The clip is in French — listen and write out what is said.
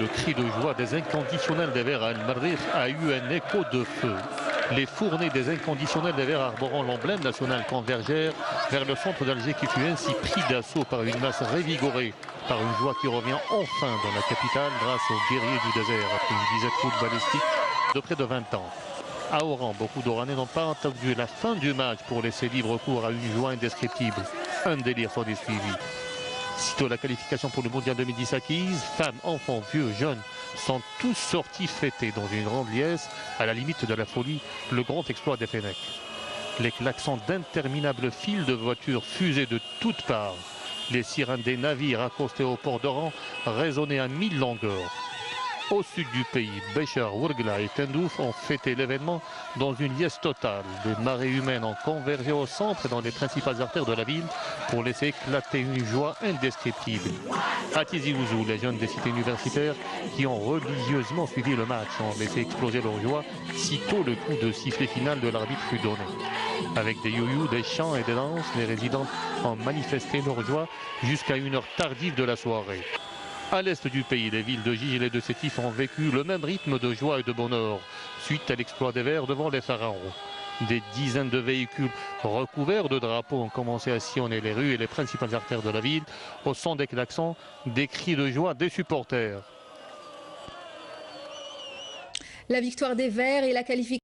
le cri de joie des inconditionnels des Verts à El-Marrikh a eu un écho de feu. Les fournées des inconditionnels des Verts arborant l'emblème national convergèrent vers le centre d'Alger qui fut ainsi pris d'assaut par une masse révigorée, par une joie qui revient enfin dans la capitale grâce aux guerriers du désert après une visite footballistique de près de 20 ans. À Oran, beaucoup d'Oranais n'ont pas attendu la fin du match pour laisser libre cours à une joie indescriptible. Un délire s'en est suivi. Sitôt la qualification pour le Mondial 2010 acquise, femmes, enfants, vieux, jeunes sont tous sortis fêter dans une grande liesse, à la limite de la folie, le grand exploit des Fennecs. Les klaxons d'interminables files de voitures fusaient de toutes parts. Les sirènes des navires accostés au port d'Oran résonnaient à 1000 longueurs. Au sud du pays, Béchar, Ouargla et Tindouf ont fêté l'événement dans une liesse totale. Des marées humaines ont convergé au centre et dans les principales artères de la ville pour laisser éclater une joie indescriptible. À Tizi Ouzou, les jeunes des cités universitaires qui ont religieusement suivi le match ont laissé exploser leur joie sitôt le coup de sifflet final de l'arbitre fut donné. Avec des you-you, des chants et des danses, les résidents ont manifesté leur joie jusqu'à une heure tardive de la soirée. À l'est du pays, les villes de Gige et de Sétif ont vécu le même rythme de joie et de bonheur suite à l'exploit des Verts devant les pharaons. Des dizaines de véhicules recouverts de drapeaux ont commencé à sillonner les rues et les principales artères de la ville au son des klaxons, des cris de joie des supporters. La victoire des Verts et la qualification